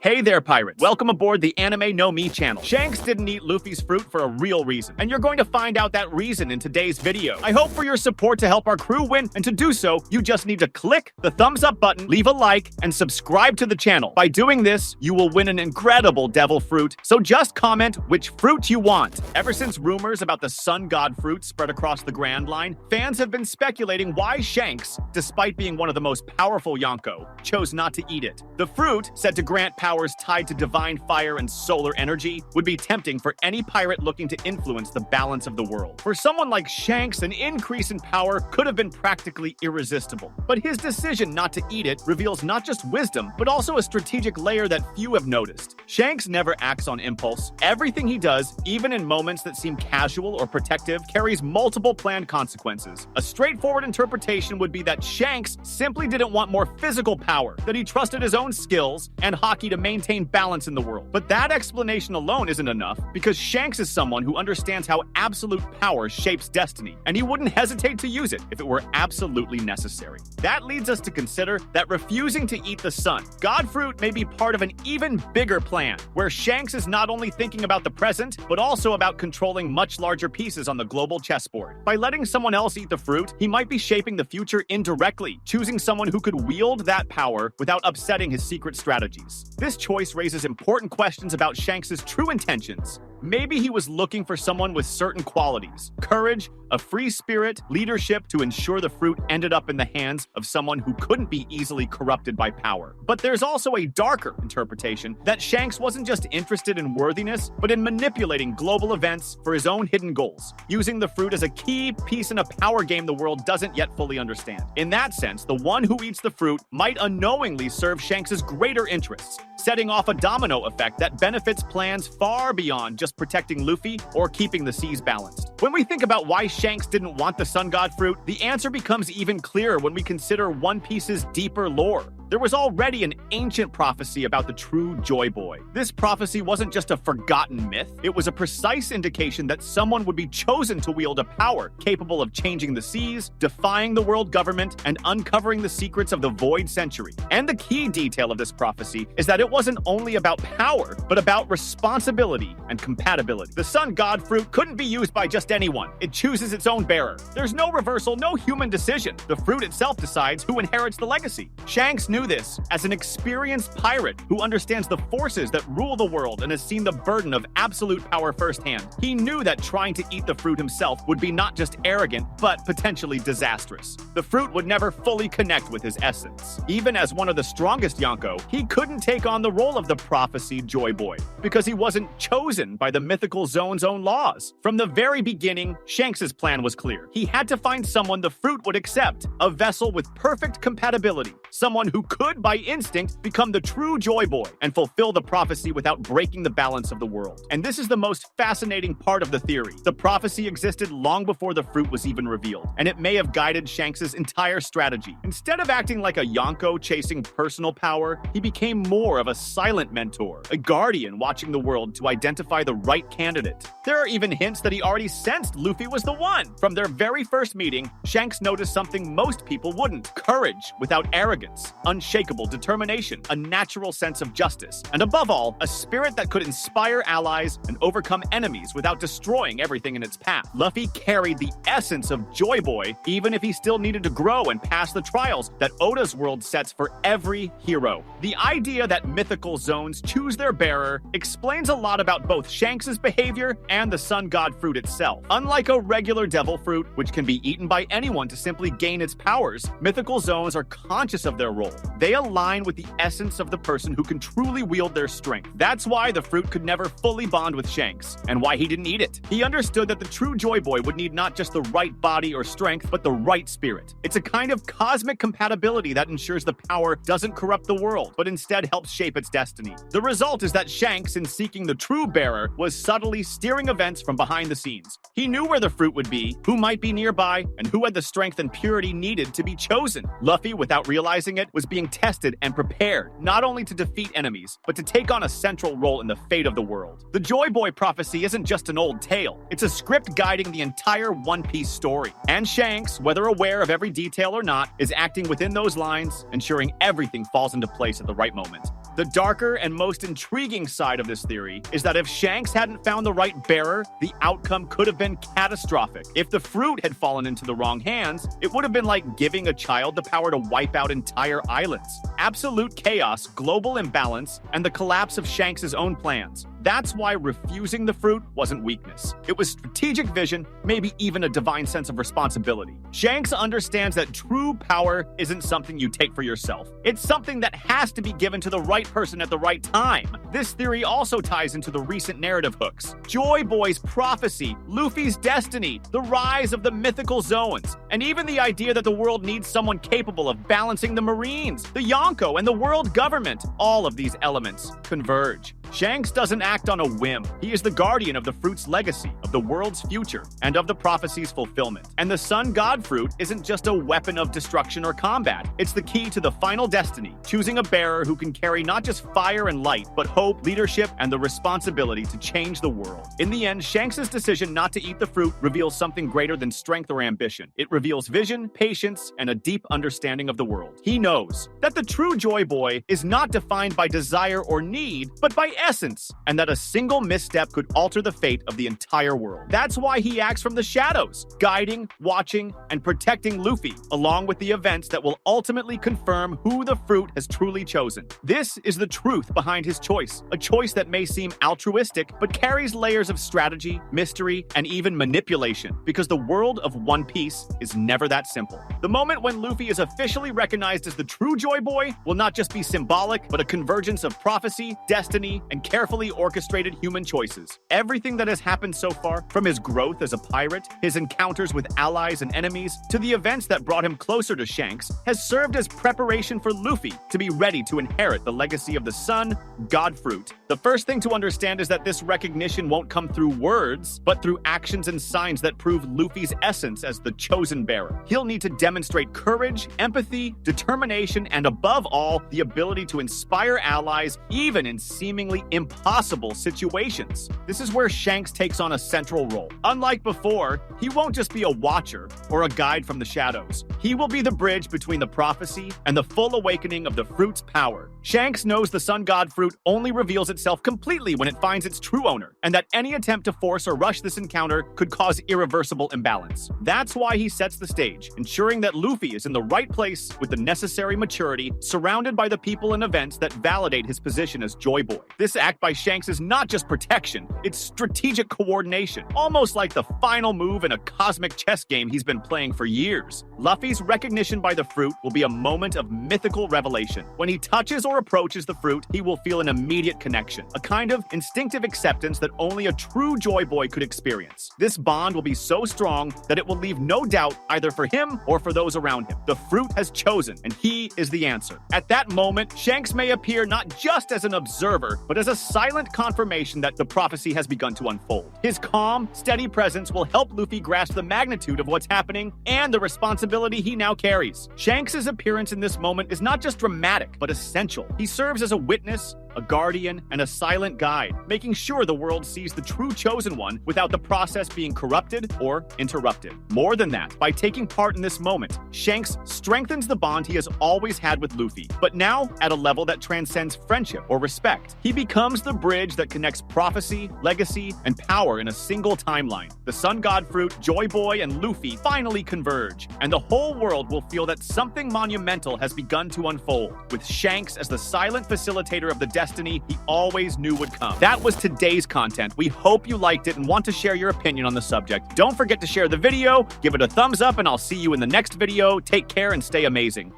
Hey there, pirates. Welcome aboard the Anime No Me channel. Shanks didn't eat Luffy's fruit for a real reason, and you're going to find out that reason in today's video. I hope for your support to help our crew win, and to do so, you just need to click the thumbs up button, leave a like, and subscribe to the channel. By doing this, you will win an incredible devil fruit, so just comment which fruit you want. Ever since rumors about the sun god fruit spread across the Grand Line, fans have been speculating why Shanks, despite being one of the most powerful Yonko, chose not to eat it. The fruit, said to grant powers tied to divine fire and solar energy, would be tempting for any pirate looking to influence the balance of the world. For someone like Shanks, an increase in power could have been practically irresistible. But his decision not to eat it reveals not just wisdom, but also a strategic layer that few have noticed. Shanks never acts on impulse. Everything he does, even in moments that seem casual or protective, carries multiple planned consequences. A straightforward interpretation would be that Shanks simply didn't want more physical power, that he trusted his own skills and haki to maintain balance in the world. But that explanation alone isn't enough, because Shanks is someone who understands how absolute power shapes destiny, and he wouldn't hesitate to use it if it were absolutely necessary. That leads us to consider that refusing to eat the sun god fruit may be part of an even bigger plan, where Shanks is not only thinking about the present, but also about controlling much larger pieces on the global chessboard. By letting someone else eat the fruit, he might be shaping the future indirectly, choosing someone who could wield that power without upsetting his secret strategies. This choice raises important questions about Shanks' true intentions. Maybe he was looking for someone with certain qualities: courage, a free spirit, leadership, to ensure the fruit ended up in the hands of someone who couldn't be easily corrupted by power. But there's also a darker interpretation that Shanks wasn't just interested in worthiness, but in manipulating global events for his own hidden goals, using the fruit as a key piece in a power game the world doesn't yet fully understand. In that sense, the one who eats the fruit might unknowingly serve Shanks' greater interests, setting off a domino effect that benefits plans far beyond just protecting Luffy or keeping the seas balanced. When we think about why Shanks didn't want the sun god fruit, the answer becomes even clearer when we consider One Piece's deeper lore. There was already an ancient prophecy about the true Joy Boy. This prophecy wasn't just a forgotten myth, it was a precise indication that someone would be chosen to wield a power capable of changing the seas, defying the world government, and uncovering the secrets of the Void Century. And the key detail of this prophecy is that it wasn't only about power, but about responsibility and compatibility. The sun god fruit couldn't be used by just anyone. It chooses its own bearer. There's no reversal, no human decision. The fruit itself decides who inherits the legacy. Shanks knew this as an experienced pirate who understands the forces that rule the world and has seen the burden of absolute power firsthand. He knew that trying to eat the fruit himself would be not just arrogant, but potentially disastrous. The fruit would never fully connect with his essence. Even as one of the strongest Yonko, he couldn't take on the role of the prophesied Joy Boy, because he wasn't chosen by the mythical zone's own laws. From the very beginning, Shanks' plan was clear. He had to find someone the fruit would accept, a vessel with perfect compatibility, someone who could, by instinct, become the true Joy Boy and fulfill the prophecy without breaking the balance of the world. And this is the most fascinating part of the theory. The prophecy existed long before the fruit was even revealed, and it may have guided Shanks' entire strategy. Instead of acting like a Yonko chasing personal power, he became more of a silent mentor, a guardian watching the world to identify the right candidate. There are even hints that he already sensed Luffy was the one. From their very first meeting, Shanks noticed something most people wouldn't: courage without arrogance, unshakable determination, a natural sense of justice, and above all, a spirit that could inspire allies and overcome enemies without destroying everything in its path. Luffy carried the essence of Joy Boy, even if he still needed to grow and pass the trials that Oda's world sets for every hero. The idea that mythical zones choose their bearer explains a lot about both Shanks' behavior and the sun god fruit itself. Unlike a regular devil fruit, which can be eaten by anyone to simply gain its powers, mythical zones are conscious of their role. They align with the essence of the person who can truly wield their strength. That's why the fruit could never fully bond with Shanks, and why he didn't eat it. He understood that the true Joy Boy would need not just the right body or strength, but the right spirit. It's a kind of cosmic compatibility that ensures the power doesn't corrupt the world, but instead helps shape its destiny. The result is that Shanks, in seeking the true bearer, was subtly steering events from behind the scenes. He knew where the fruit would be, who might be nearby, and who had the strength and purity needed to be chosen. Luffy, without realizing it, was being tested and prepared, not only to defeat enemies, but to take on a central role in the fate of the world. The Joy Boy prophecy isn't just an old tale. It's a script guiding the entire One Piece story. And Shanks, whether aware of every detail or not, is acting within those lines, ensuring everything falls into place at the right moment. The darker and most intriguing side of this theory is that if Shanks hadn't found the right bearer, the outcome could have been catastrophic. If the fruit had fallen into the wrong hands, it would have been like giving a child the power to wipe out entire islands. Absolute chaos, global imbalance, and the collapse of Shanks' own plans. That's why refusing the fruit wasn't weakness. It was strategic vision, maybe even a divine sense of responsibility. Shanks understands that true power isn't something you take for yourself. It's something that has to be given to the right person at the right time. This theory also ties into the recent narrative hooks. Joy Boy's prophecy, Luffy's destiny, the rise of the mythical zones, and even the idea that the world needs someone capable of balancing the Marines, the Yonko, and the world government. All of these elements converge. Shanks doesn't act on a whim. He is the guardian of the fruit's legacy, of the world's future, and of the prophecy's fulfillment. And the Sun God Fruit isn't just a weapon of destruction or combat. It's the key to the final destiny, choosing a bearer who can carry not just fire and light, but hope, leadership, and the responsibility to change the world. In the end, Shanks' decision not to eat the fruit reveals something greater than strength or ambition. It reveals vision, patience, and a deep understanding of the world. He knows that the true Joy Boy is not defined by desire or need, but by essence, and that a single misstep could alter the fate of the entire world. That's why he acts from the shadows, guiding, watching, and protecting Luffy, along with the events that will ultimately confirm who the fruit has truly chosen. This is the truth behind his choice, a choice that may seem altruistic, but carries layers of strategy, mystery, and even manipulation, because the world of One Piece is never that simple. The moment when Luffy is officially recognized as the true Joy Boy will not just be symbolic, but a convergence of prophecy, destiny, and carefully orchestrated human choices. Everything that has happened so far, from his growth as a pirate, his encounters with allies and enemies, to the events that brought him closer to Shanks, has served as preparation for Luffy to be ready to inherit the legacy of the Sun God Fruit. The first thing to understand is that this recognition won't come through words, but through actions and signs that prove Luffy's essence as the chosen bearer. He'll need to demonstrate courage, empathy, determination, and above all, the ability to inspire allies, even in seemingly impossible situations. This is where Shanks takes on a central role. Unlike before, he won't just be a watcher or a guide from the shadows. He will be the bridge between the prophecy and the full awakening of the fruit's power. Shanks knows the Sun God Fruit only reveals itself completely when it finds its true owner, and that any attempt to force or rush this encounter could cause irreversible imbalance. That's why he sets the stage, ensuring that Luffy is in the right place with the necessary maturity, surrounded by the people and events that validate his position as Joy Boy. This act by Shanks is not just protection, it's strategic coordination, almost like the final move in a cosmic chess game he's been playing for years. Luffy's recognition by the fruit will be a moment of mythical revelation. When he touches or approaches the fruit, he will feel an immediate connection, a kind of instinctive acceptance that only a true Joy Boy could experience. This bond will be so strong that it will leave no doubt either for him or for those around him. The fruit has chosen, and he is the answer. At that moment, Shanks may appear not just as an observer, but as a silent confirmation that the prophecy has begun to unfold. His calm, steady presence will help Luffy grasp the magnitude of what's happening and the responsibility he now carries. Shanks' appearance in this moment is not just dramatic, but essential. He serves as a witness, a guardian, and a silent guide, making sure the world sees the true chosen one without the process being corrupted or interrupted. More than that, by taking part in this moment, Shanks strengthens the bond he has always had with Luffy, but now at a level that transcends friendship or respect. He becomes the bridge that connects prophecy, legacy, and power in a single timeline. The Sun God Fruit, Joy Boy, and Luffy finally converge, and the whole world will feel that something monumental has begun to unfold, with Shanks as the silent facilitator of the destiny he always knew would come. That was today's content. We hope you liked it and want to share your opinion on the subject. Don't forget to share the video, give it a thumbs up, and I'll see you in the next video. Take care and stay amazing.